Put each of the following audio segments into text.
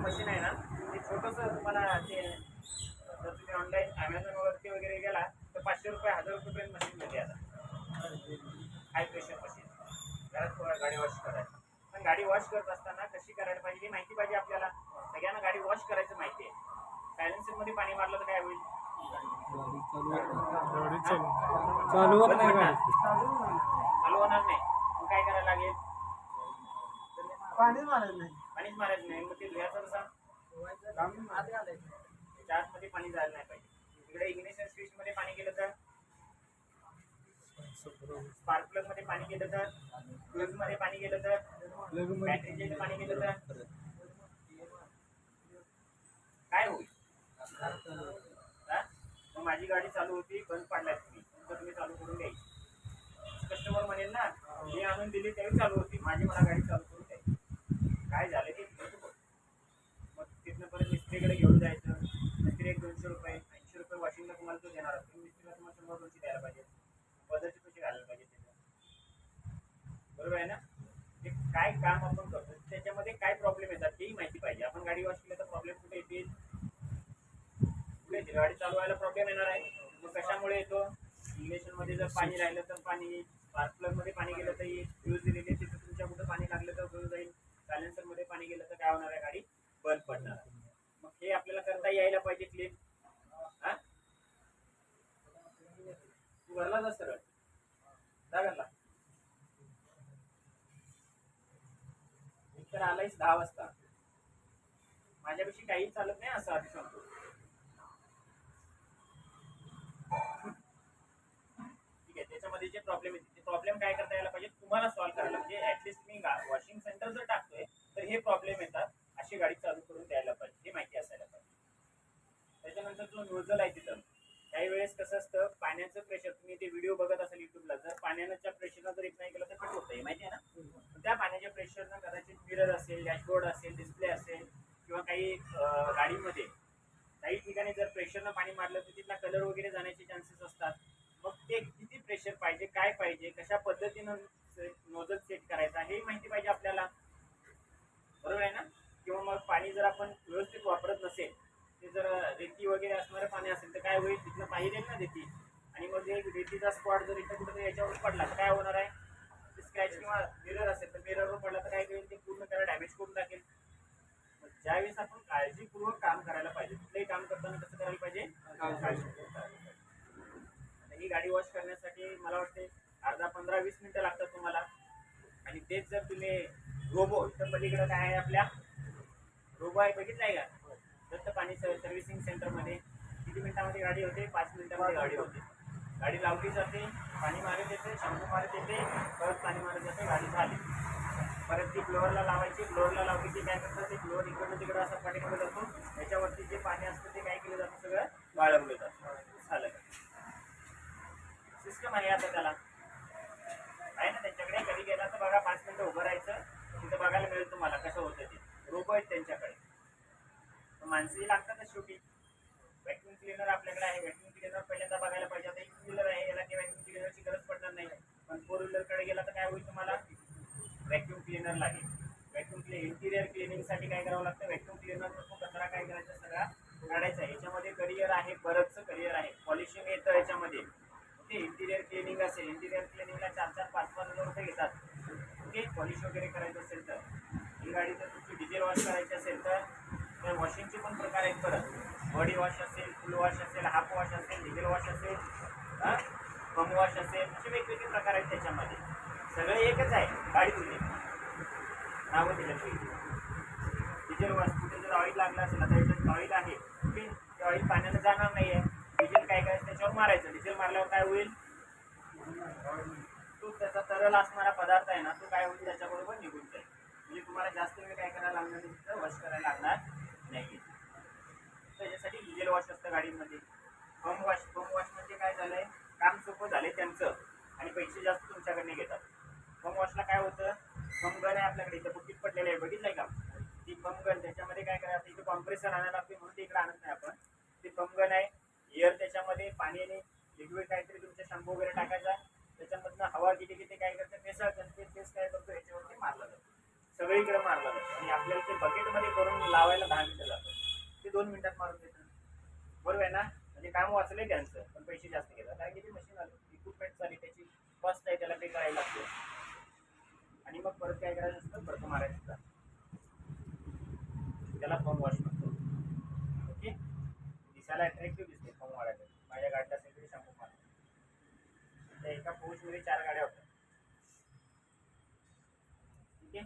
Machine आहे ना ते छोटंसं तुम्हाला ते जर तुम्ही ऑनलाईन ॲमेझॉनवरती वगैरे गेला तर 500 रुपये 1000 रुपयेपर्यंत मशीन मिळते आता. हाय प्रेशर मशीन घरात गाडी वॉश करायला. पण गाडी वॉश करत असताना कशी करायला पाहिजे ही माहिती पाहिजे आपल्याला. सगळ्यांना गाडी वॉश करायचं माहिती आहे. सायलेन्सरमध्ये पाणी मारलं तर काय होईल? चालू होत नाही गाडी. चालू होणार नाही. मग काय करायला लागेल? पाणीच मारायचं नाही. पाणीच मारायचं नाही. मग ते धुयाचं कसं? त्याच्या आतमध्ये पाणी जायला नाही पाहिजे. इकडे इग्निशन स्विच मध्ये पाणी गेलं तर, स्पार्क प्लग मध्ये पाणी गेलं तर, फ्यूज मध्ये पाणी गेलं तर, बॅटरीचे पाणी गेलं तर काय होईल? मग माझी गाडी चालू होती, बंद पाडलाय तुम्ही चालू करून द्यायची. कस्टमर म्हणेल ना मी आणून दिली त्यावेळी चालू होती, माझी मला गाडी चालू करून द्यायची. काय झालं ते मग तिथनं परत मिस्त्रीकडे घेऊन जायचं. मिस्त्री 100-200 रुपये 80 रुपये वॉशिंगला तुम्हाला तो देणार असतो. मिस्त्रीला तुम्हाला 100-200 द्यायला पाहिजे. पदरचे पैसे घालायला पाहिजे त्याच्यात. बरोबर आहे ना? ते काय काम आपण करतो त्याच्यामध्ये काय प्रॉब्लेम येतात तेही माहिती पाहिजे. आपण गाडी वॉश केली तर प्रॉब्लेम कुठे येतील? कुठे येतील? गाडी चालू व्हायला प्रॉब्लेम येणार आहे. मग कशामुळे येतो? इग्निशन मध्ये जर पाणी राहिलं तर पाणी, स्पार्क प्लग मध्ये पाणी गेलं तर येईल, फ्यूज दिलेली तिथं तुमच्या कुठं पाणी लागलं तर होऊन जाईल, सायलेन्सर मध्ये पाणी गेलं तर काय होणार आहे? गाडी बंद पडणार. मग हे आपल्याला करता यायला पाहिजे क्लीन. हा तू भरला जा सरळ जागरला तर आलायच 10 वाजता. माझ्यापेक्षा काही चालत नाही असं आधी सांगतो. ठीक आहे. त्याच्यामध्ये जे प्रॉब्लेम येते ते प्रॉब्लेम काय करता यायला पाहिजे तुम्हाला सॉल्व्ह करायला म्हणजे ऍटलीस्ट मी वॉशिंग सेंटर जर टाकतोय तर हे प्रॉब्लेम येतात अशी गाडी चालू करून द्यायला पाहिजे. हे माहिती असायला पाहिजे. त्याच्यानंतर जो नोझल आहे तिथं काही वेळेस कसं असतं पाण्याचं प्रेशर, तुम्ही ते व्हिडिओ बघत असाल युट्यूबला, जर पाण्याच्या प्रेशरला जर एक नाही गेलं तर कट होतंय माहिती आहे ना. त्या पाण्याच्या प्रेशरनं कदाचित मिरर असेल, डॅशबोर्ड असेल, डिस्प्ले असेल किंवा काही गाडीमध्ये काही ठिकाणी जर प्रेशरनं पाणी मारलं तर तिथला कलर वगैरे जाण्याचे चान्सेस असतात. मग ते किती प्रेशर पाहिजे, काय पाहिजे, कशा पद्धतीनं नोझल सेट करायचा हे माहिती पाहिजे आपल्याला. बरोबर आहे ना? किंवा मग पाणी जर आपण व्यवस्थित वापरत नसेल, ते जर रेती वगैरे असणारं पाणी असेल तर काय होईल? तिथनं पाणी येईल ना रेती, आणि मग एक रेतीचा स्पॉट जर इथं कुठं याच्यावर पडला तर काय होणार आहे? स्क्रॅच किंवा मिरर असेल तर मिररवर पडला तर काय होईल? ते पूर्ण त्याला डॅमेज करून टाकेल. ज्यावेळेस आपण काळजीपूर्वक काम करायला पाहिजे. कुठलंही काम करताना कसं करायला पाहिजे? काळजीपूर्वक करायला पाहिजे. ही गाडी वॉश करण्यासाठी मला वाटते 15-20 मिनिटं लागतात तुम्हाला. आणि तेच जर तुम्ही रोबो, इथं पलीकडे काय आहे आपल्या रोबो आहे बघितलाय का? दत्त पाणी सर्व्हिसिंग सेंटरमध्ये किती मिनिटामध्ये गाडी होते? 5 मिनिटामध्ये गाडी होते. गाडी लावली जाते, पाणी मारत येते, शॅम्पू मारत येते, परत पाणी मारत येते, गाडी झाली. परत ती ब्लोअरला लावायची. ब्लोअरला लावली की काय करतं ते ब्लोअर इकडनं तिकडं असं पाठीमध्ये जातो. त्याच्यावरती जे पाणी असतं ते काय केलं जातं? सगळं वाळवलं जातं. झालं सिस्टम आहे आता त्याला आहे ना त्यांच्याकडे. कधी गेला तर बघा 5 मिनिटं उभं राहायचं, तिथं बघायला मिळेल तुम्हाला कसं होतं ते. रोबो आहेत त्यांच्याकडे. माणसंही लागतातच शेवटी. व्हॅक्युम क्लिनर आपल्याकडे आहे. व्हॅक्युम क्लिनर पहिल्यांदा बघायला पाहिजे. आता 1 व्हीलर आहे, याला काही व्हॅक्युम क्लिनरची गरज पडणार नाही. पण 4 व्हीलरकडे गेला तर काय होईल? तुम्हाला व्हॅक्युम क्लिनर लागेल. व्हॅक्युम इंटिरियर क्लिनिंगसाठी काय करावं लागतं? व्हॅक्युम क्लिनर तो कचरा काय करायचा? सगळा काढायचा. याच्यामध्ये करिअर आहे, बरंचसं करिअर आहे. पॉलिशिंग येतं याच्यामध्ये. ओके, इंटिरियर क्लिनिंग असेल, इंटिरियर क्लिनिंगला 4-5 हजार रुपये घेतात. ओके, पॉलिश वगैरे करायचं असेल तर. ही गाडी जर तुमची डिझेल वॉश करायची असेल तर वॉशिंगचे पण प्रकार आहेत. परत बॉडी वॉश असेल, फुल वॉश असेल, हाफ वॉश असेल, डिझेल वॉश असेल, फम वॉश असेल, असे वेगवेगळे प्रकार आहेत त्याच्यामध्ये. सगळे एकच आहे, गाडी तुझी नावं दिलं पाहिजे. डिझेल वॉश कुठे जर ऑइल लागलं असेल, आता याच्यात ऑइल आहे, ओके, ते ऑइल पाण्यानं जाणार नाही आहे. डिझेल काय करायचं? त्याच्यावर मारायचं. डिझेल मारल्यावर काय होईल? तो त्याचा तरल असणारा पदार्थ आहे ना, तो काय होईल? त्याच्याबरोबर निघून जाईल. म्हणजे तुम्हाला जास्त वेळ काय करायला लागणार नाही, तिथं वॉश करायला लागणार नाही. त्याच्यासाठी डिझेल वॉश असतं गाडीमध्ये. फम वॉश म्हणजे काय झालंय? काम सोपं झालंय त्यांचं आणि पैसे जास्त तुमच्याकडे घेतात. फम वॉशला काय होतं? फम गन आहे आपल्याकडे, इथं बुकीत पडलेलं आहे, बघितलंय का? ती फम गन त्याच्यामध्ये काय करायचं? इथं कॉम्प्रेसर आणायला लागते म्हणून ते इकडे आणत नाही आपण. ती फम गन आहे. एअर त्याच्यामध्ये पाण्याने लिक्विड काहीतरी तुमच्या शॅम्पू वगैरे टाकायचा, त्याच्यामधनं हवा किती काय करतं? मिसळतं. ते काय करतो? याच्यावरती मारला जातो, सगळीकडे मारला जातो. आणि आपल्याला ते बकेटमध्ये करून लावायला 10 मिनिटं जातात. ते 2 मिनिटात मारून देतात. बरोबर आहे ना? म्हणजे काम वाचलंय त्यांचं, पण पैसे जास्त घेतात. कारण की ते मशीन आलं, इक्विपमेंट आली, त्याची कॉस्ट आहे, त्याला पे करायला लागते. आणि मग परत काय करायचं असतं, परत मारायचं असतं. त्याला फोम वॉश म्हणतो. ओके, दिसायला अट्रॅक्टिव्ह दिसते फोम मारायला. माझ्या गाडीला असेल तरी शॅम्पू मारतो. त्या एका पोस्टमध्ये 4 गाड्या होत्या. ठीक आहे.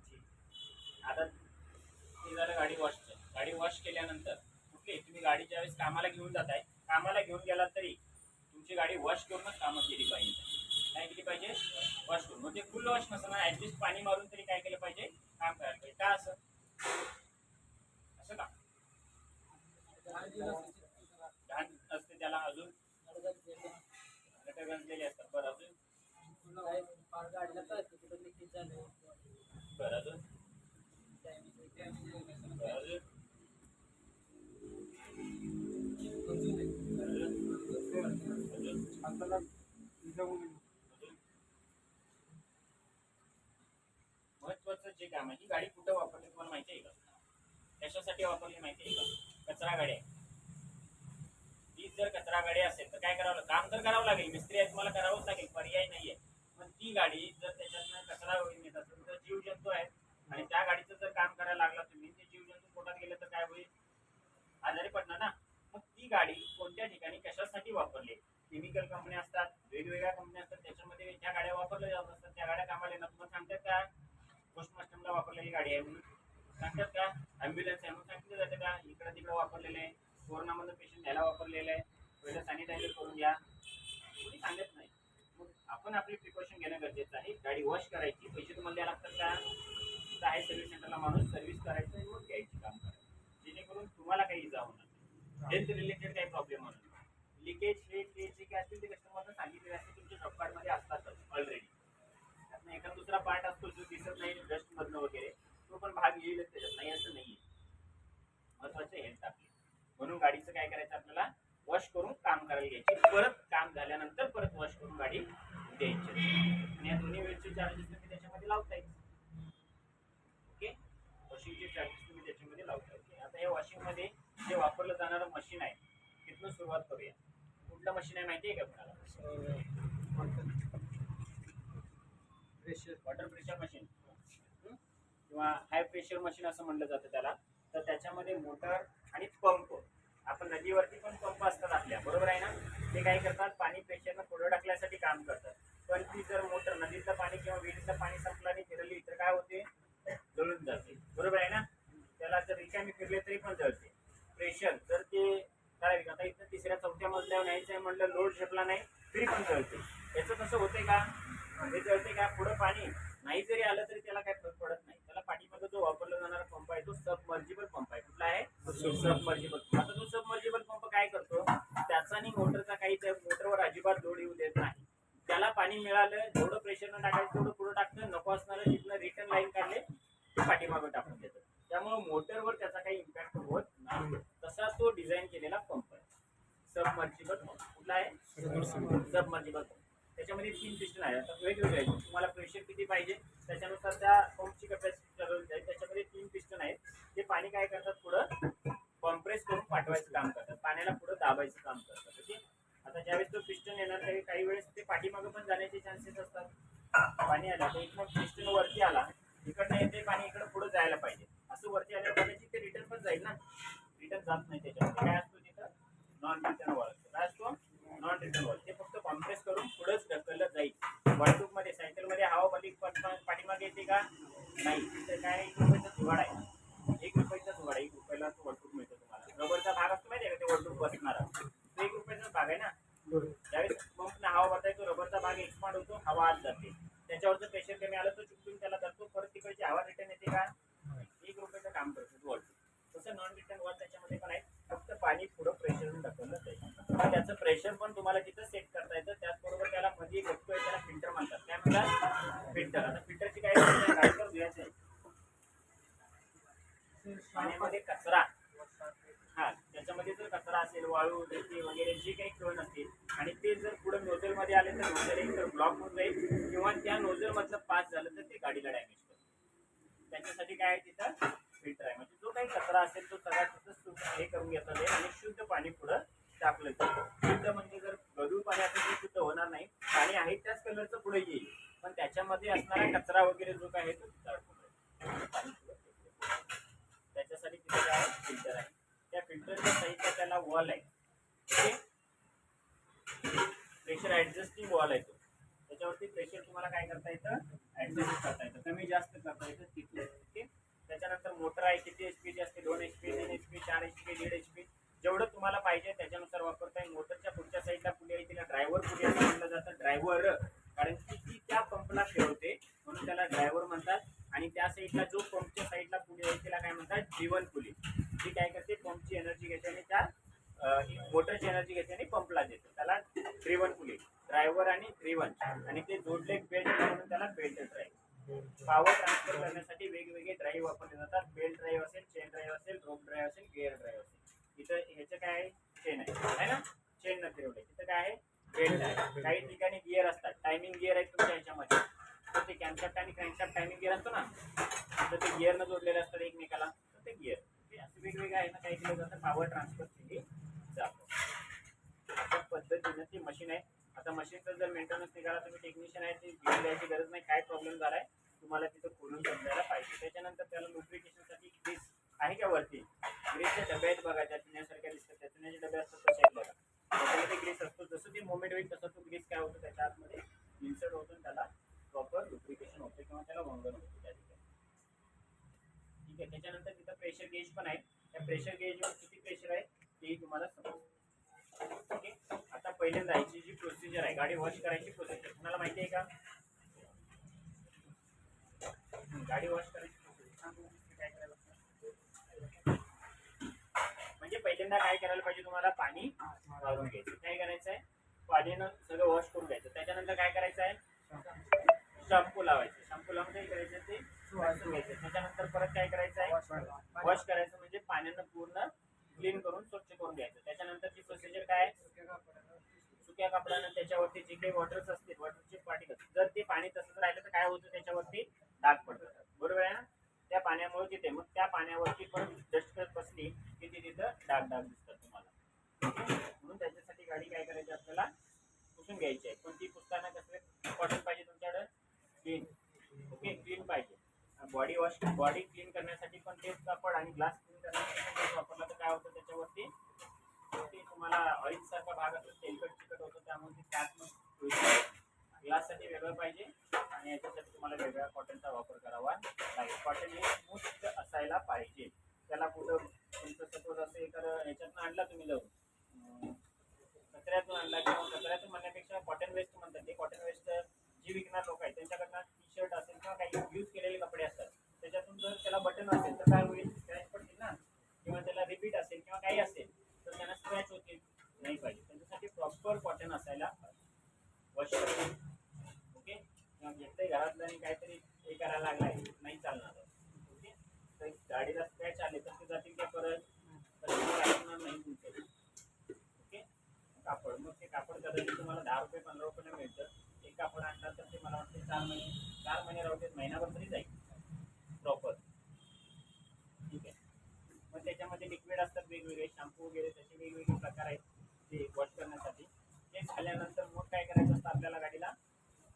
ठीक. आता हे झालं गाडी वॉशचं. गाडी वॉश केल्यानंतर ओके, तुम्ही गाडी ज्यावेळेस कामाला घेऊन जाताय, कामाला घेऊन गेलात तरी तुमची गाडी वॉश करूनच कामात गेली पाहिजे. काय केली पाहिजे? वॉश करून. मग ते फुल वॉश नसतं ना, ऍटलिस्ट पाणी मारून तरी काय केलं पाहिजे? काम करायला पाहिजे. का असं असं का घाण असते त्याला? अजून गटर गंजलेले असतात. बरं, अजून बरं, अजून बरं, अजून महत्वाचं जे काम आहे, ही गाडी कुठं वापरली तुम्हाला माहिती आहे का? कशासाठी वापरली माहिती आहे का? कचरा गाडी आहे. ही जर कचरा गाडी असेल तर काय करावं? काम तर करावं लागेल, मिस्त्री आहे, तुम्हाला करावंच लागेल, पर्याय नाहीये. पण ती गाडी जर त्याच्यातनं कचरा येत असेल तर जीवजंतू आहे, आणि त्या गाडीचं जर काम करायला लागला तुम्ही, ते जीवजंतू पोटात गेले तर काय होईल? आजारी पडणार ना. मग ती गाडी कोणत्या ठिकाणी कशासाठी वापरली? केमिकल कंपन्या असतात, वेगवेगळ्या कंपन्या असतात, त्याच्यामध्ये ज्या गाड्या वापरल्या जात असतात त्या गाड्या कामाला येणार. तुम्हाला सांगतात का पोस्टमास्टरला वापरलेली गाडी आहे म्हणून? सांगतात का? ॲम्ब्युलन्स आहे म्हणून सांगितलं जातं का? इकडं तिकडं वापरलेलं आहे, कोरोनामधलं पेशंट घ्यायला वापरलेलं आहे, पहिलं सॅनिटायझर करून घ्या, कोणी सांगत नाही. मग आपण आपली प्रिकॉशन घेणं गरजेचं आहे. गाडी वॉश करायची, पैसे तुम्हाला द्यायला लागतात का? तिथं आहे सर्व्हिस सेंटरला माणूस, सर्व्हिस करायचं आणि मग घ्यायची काम करायचं, जेणेकरून तुम्हाला काही इजा होणार नाही, हेल्थ रिलेटेड काही प्रॉब्लेम होणार नाही. लिकेज हे जे काय असतील ते कस्टमरला सांगितलेले असते, तुमच्या जॉब कार्डमध्ये असतातच ऑलरेडी. त्यातनं एखादा दुसरा पार्ट असतो जो दिसत नाही डस्टमधनं वगैरे, तो पण भाग येईलच त्याच्यात, नाही असं नाही. महत्वाचं हेल्थ आपली. म्हणून गाडीचं काय करायचं, आपल्याला वॉश करून काम करायला घ्यायची. परत काम झाल्यानंतर परत वॉश करून गाडी द्यायची. आणि या दोन्ही वेळचे चार्जेस तुम्ही त्याच्यामध्ये लावता येईल. ओके, वॉशिंगचे चार्जेस तुम्ही त्याच्यामध्ये लावता येईल. आता या वॉशिंगमध्ये जे वापरलं जाणारं मशीन आहे, तिथून सुरुवात करूया. कुठलं मशीन आहे माहिती आहे का तुम्हाला? वॉटर प्रेशर मशीन किंवा हाय प्रेशर मशीन असं म्हणलं जातं त्याला. तर त्याच्यामध्ये मोटर आणि पंप, आपण नदीवरती पण पंप असतात आपल्या, बरोबर आहे ना? ते काय करतात, पाणी प्रेशरनं पुढे टाकण्यासाठी काम करतात. पण ती जर मोटर नदीचं पाणी किंवा विहिरीचं पाणी संपलं आणि फिरली तर काय होते? जळून जाते, बरोबर आहे ना? त्याला जर रिकामी फिरले तरी पण जळते. प्रेशर जर ते काय, आता इथं 3ऱ्या-4थ्या मजल्यावर न्यायचं आहे म्हणलं, लोड झेपला नाही तरी पण जळते. याचं कसं होतंय का? हे जळते का? पुढं पाणी नाही जरी आलं तरी त्याला काय फरक पडत नाही. त्याला पाठीमागे जो वापरला जाणारा पंप आहे तो सबमर्जिबल पंप आहे. कुठला आहे? सबमर्जिबल पंप. आता तो सबमर्जिबल पंप काय करतो, त्याचा आणि मोटरचा काही त्या मोटरवर अजिबात लोड येऊ देत नाही. त्याला पाणी मिळालं, जेवढं प्रेशरनं टाकायचं तेवढं पुढं टाकतं, नको असणारं तिथनं रिटर्न लाईन काढले ते पाठीमागं टाकून देतं. त्यामुळे मोटरवर त्याचा काही इम्पॅक्ट होत नाही. तसा तो डिझाईन केलेला पंप आहे सबमर्जिबल पंप. कुठला आहे? सबमर्जिबल पंप. त्याच्यामध्ये 3 पिस्टन आहेत. आता वेगवेगळे आहेत, तुम्हाला प्रेशर किती पाहिजे त्याच्यानुसार त्या पंपची कॅपॅसिटी ठरवली जाईल. त्याच्यामध्ये 3 पिस्टन आहेत. ते पाणी काय करतात, पुढं कॉम्प्रेस करून पाठवायचं काम करतात, पाण्याला पुढं दाबायचं काम करतात. ओके, आता ज्यावेळेस तो पिस्टन येणार त्यावेळी काही वेळेस ते पाठीमागं पण जाण्याचे चान्सेस असतात. पाणी आलं तर इकडं पिस्टन वरती आला, इकडनं येते पाणी, इकडं पुढं जायला पाहिजे. असं वरती आल्यावर पाण्याची ते रिटर्न पण जाईल ना, रिटर्न जात नाही. त्याच्यामध्ये काय असतो तिथं? Non return wall. काय असतो? Non return wall. ते फक्त कॉम्प्रेस करून पुढंच ढकललं जाईल. वर्कशॉपमध्ये सायकलमध्ये हवा पाठीमागे येते का? नाही. तिथं काय 1 रुपयाचा जुगाड आहे. 1 रुपयाचा जुगाड आहे. 1 रुपयाला तो वर्कशॉप मिळतो तुम्हाला. रबरचा भाग असतो माहिती आहे का, ते वर्कशॉप बसणारा, तो 1 रुपयाचा भाग आहे ना. ज्यावेळेस पंपने हवा भरताय तो रबरचा भाग एक्सपांड होतो, हवा आत जाते. त्याच्यावरचं प्रेशर कमी आलं तर चुकून त्याला धरतो, परत तिकडची हवा रिटर्न येते का? 1 रुपयाचं काम करतो वॉल. तसं नॉन रिटर्न वॉल त्याच्यामध्ये पण आहे, फक्त पाणी पुढं प्रेशरने ढकललं जाईल. त्याचं प्रेशर पण तुम्हाला तिथं सेट करता येतं. त्याचबरोबर त्याला मध्ये बघतोय त्याला फिल्टर म्हणतात. काय म्हणतात? फिल्टर. आता फिल्टरची काय गाडीवर धुवायचं आहे, पाण्यामध्ये कचरा, हा त्याच्यामध्ये जर कचरा असेल, वाळू, रेती वगैरे जे काही कण असतील, आणि ते जर पुढे नोझलमध्ये आले तर नोझल एक तर ब्लॉक होऊन जाईल, किंवा त्या नोझलमधलं पास झालं तर ते गाडीला डॅमेज करतं. काय आहे तिथं फिल्टर आहे, म्हणजे जो काही कचरा असेल तो सगळा तिथं हे करून घेतलं जाईल आणि शुद्ध पाणी पुढं टाकलं जाईल. शुद्ध म्हणजे जर गढूळ पाणी असेल ते शुद्ध होणार नाही, पाणी आहे त्याच कलरचं पुढे येईल, पण त्याच्यामध्ये असणारा कचरा वगैरे जो काय आहे तो तिथं अडकून राहील. पाणी पुढं फेकलं. त्याच्यासाठी तिथे काय फिल्टर आहे. त्या फिल्टरच्या साईडला त्याला वॉल आहे, प्रेशर ऍडजस्टिंग वॉल आहे तो. त्याच्यावरती प्रेशर तुम्हाला काय करता येतं, ऍडजस्ट करता येतं, कमी जास्त करता येतं तिथलं. ओके. त्याच्यानंतर मोटर आहे, किती एचपीची असते, 2 HP, 3 HP, 4 HP, 1.5 HP, जेवढं तुम्हाला पाहिजे त्याच्यानुसार वापरता येईल. मोटरच्या पुढच्या साईडला पुढे आहे तिला ड्रायव्हर पुढे असं म्हटलं जातं, ड्रायव्हर, कारण की ती त्या पंपला फिरवते म्हणून त्याला ड्रायव्हर म्हणतात. आणि त्या साईडला जो पंपच्या साईडला पुढे आहे तिला काय म्हणतात, ड्रिव्हन पुली. जी काय करते, पंपची एनर्जी घेते आणि त्या मोटरची एनर्जी घेते आणि पंपला देते, त्याला ड्रिव्हन पुली. ड्रायव्हर आणि ड्रिव्हन, आणि ते जोडले बेल्ट म्हणून त्याला बेल्ट ड्राईव्ह. पॉवर ट्रान्सफर करण्यासाठी वेगवेगळे ड्राईव्ह वापरले जातात. बेल्ट ड्राईव्ह असेल, चेन ड्राईव्ह असेल, रोप ड्राईव्ह असेल, गिअर ड्राईव्ह असेल. इथं ह्याचं काय आहे, चेन आहे ना, चेन न फिरवले. तिथं काय आहे, बेल्ट आहे. काही ठिकाणी गिअर असतात, टायमिंग गिअर आहे तुमच्या ह्याच्यामध्ये, तर ते कॅमशाफ्ट आणि क्रँकशाफ्ट टायमिंग गिअर असतो ना, तर ते गिअरनं जोडलेले असतात एकमेकाला, तर ते गिअर. असं वेगवेगळं आहे ना, काही केलं जातं, पॉवर ट्रान्सफर केली जातं. अशा पद्धतीनं ती मशीन आहे. आता मशीनचं जर मेंटेनन्स निघाला, तुम्ही टेक्निशियन आहे, ती घेऊन द्यायची गरज नाही. काय प्रॉब्लेम झालाय तुम्हाला तिथं खोलून समजायला पाहिजे. त्याच्यानंतर त्याला लुब्रिकेशनसाठी ग्रीस आहे का वरती, ग्रीसच्या डब्या आहेत बघा, त्या पिण्यासारख्या दिसतात, त्या पिण्याचे डबे असतात तसे आहेत बघा, त्याच्यामध्ये ग्रीस असतो. जसं ते मुवमेंट होईल तसं तो ग्रीस काय होतो त्याच्या आतमध्ये इन्सर्ट होतो, त्याला प्रॉपर लुब्रिकेशन होतं किंवा त्याला वंगण होतं त्या ठिकाणी. ठीक आहे. त्याच्यानंतर तिथं प्रेशर गेज पण आहे. त्या प्रेशर गेजवर किती प्रेशर आहे तेही तुम्हाला समजेल. ओके. आता पहिल्यांदा याची जी प्रोसिजर आहे, गाडी वॉश करायची प्रोसिजर तुम्हाला माहिती आहे का, गाडी वॉश करायची प्रोसिजर काय करायला लागतं, म्हणजे पहिल्यांदा काय करायला पाहिजे, तुम्हाला पाणी घालून घ्यायचं. काय करायचं आहे, पाण्यानं सगळं वॉश करून घ्यायचं. त्याच्यानंतर काय करायचं आहे, शॅम्पू लावायचं. शॅम्पू लावून काय करायचं, ते वाचून घ्यायचं. त्याच्यानंतर परत काय करायचं आहे, वॉश करायचं, म्हणजे पाण्यानं पूर्ण क्लीन करून स्वच्छ करून घ्यायचं. त्याच्यानंतरची प्रोसिजर काय आहे, सुक्या कपड्यानं त्याच्यावरती जे काही वॉटर्स असतील, वॉटरचे पार्टिकल्स, जर ते पाणी तसंच राहिलं तर काय होतं, त्याच्यावरती डाग पडतात, बरोबर आहे ना. त्या पाण्यामुळे तिथे मग त्या पाण्यावरती पण डस्ट बसली की तिथं डाग दिसतात तुम्हाला. म्हणून त्याच्यासाठी गाडी काय करायची, आपल्याला पुसून घ्यायची आहे. पण ती पुसताना कसं कॉटन पाहिजे तुमच्याकडे, क्लीन. ओके, क्लीन पाहिजे. बॉडी वॉश, बॉडी क्लीन करण्यासाठी पण तेच कापड आणि ग्लास क्लीन करण्यासाठी पण तेच वापरला तर काय होतं, त्याच्यावरती तुम्हाला ऑइल सारखा भाग असतो, तेलकट चिकट होतं, त्यामुळे ते त्यात मग ग्लाससाठी वेगळं पाहिजे आणि याच्यासाठी तुम्हाला वेगळ्या कॉटनचा वापर करावा लागेल. कॉटन हे स्मूथ असायला पाहिजे. त्याला कुठं तुमचं सपोज असेल तर ह्याच्यातून आणला तुम्ही जाऊन कचऱ्यातून आणला, किंवा कचऱ्यातून म्हणण्यापेक्षा कॉटन वेस्ट म्हणतात, ते कॉटन वेस्ट जी विकणार लोक आहेत त्यांच्याकडनं टी शर्ट असेल किंवा काही यूज केलेले कपडे असतात, त्याच्यातून जर त्याला बटन असेल तर काय होईल, स्क्रॅच पडतील ना, किंवा त्याला रिपीट असेल किंवा काही असेल तर त्यांना स्क्रॅच होतील नाही पाहिजे. त्याच्यासाठी प्रॉपर कॉटन असायला वॉश करायचं. ओके. किंवा घेतलंय घरातलं आणि काहीतरी हे करायला लागलाय, नाही चालणार. ओके. तर गाडीला स्क्रॅच आले तर ते जातील काय परत नाही तुमचं. ओके. कापड, मग ते कापड कदाचित तुम्हाला 10 रुपये 15 रुपये मिळतं. एक कापड आणलं तर ते मला वाटते 4 महिने राहू देत, महिनाभर तरी जाईल प्रॉपर. ठीक आहे. मग त्याच्यामध्ये लिक्विड असतात वेगवेगळे, शॅम्पू वगैरे त्याचे वेगवेगळे प्रकार आहेत ते वॉश करण्यासाठी. ते झाल्यानंतर मग काय करायचं असतं, आपल्याला गाडीला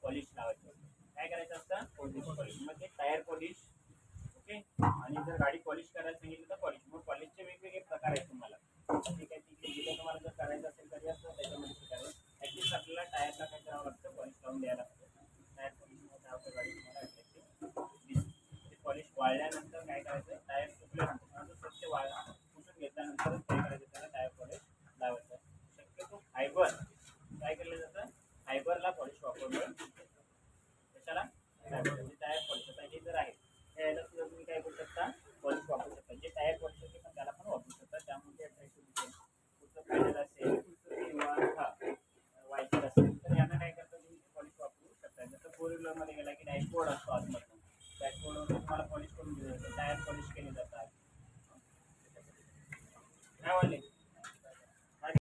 पॉलिश लावायचं असतं. काय करायचं असतं, पॉलिश. मग ते टायर पॉलिश. ओके. आणि जर गाडी पॉलिश करायला सांगितलं तर पॉलिश. मग पॉलिशचे वेगवेगळे प्रकार आहेत तुम्हाला. ठीक आहे. तिथे तुम्हाला जर करायचं असेल तरी असतं, त्याच्यामध्ये शिकायला ॲटलीस्ट आपल्याला टायरला काय करावं लागतं, पॉलिश लावून द्यायला लागतं. टायर पॉलिशमुळे काय होतं, गाडी तुम्हाला अट्रॅक्टिव्ह दिसते. ते पॉलिश वाळल्यानंतर काय करायचं, टायर सुकल्यानंतर स्वच्छ पुसून घेतल्यानंतर काय करायचं, त्याला टायर पॉलिश लावायचं. शक्यतो फायबर काय केलं जातं, फायबरला पॉलिश वापरलं. कशाला, म्हणजे टायर पॉलिश. आता हे जर आहे त्याला सुद्धा तुम्ही काय करू शकता, पॉलिश वापरू शकता. जे टायर पॉलिश होते पण त्याला पण वापरू शकता, त्यामुळे ते अट्रॅक्टिव्ह दिसेल. पुढचं फायनल असेल किंवा वायचर असेल तर यांना काय करता, तुम्ही पॉलिश वापरू शकता. जसं 4 व्हीलरमध्ये गेला की डॅशबोर्ड असतो आतमधून, डॅशबोर्डवर तुम्हाला पॉलिश करून दिलं जातं, टायर पॉलिश केले जातात. काय वाटले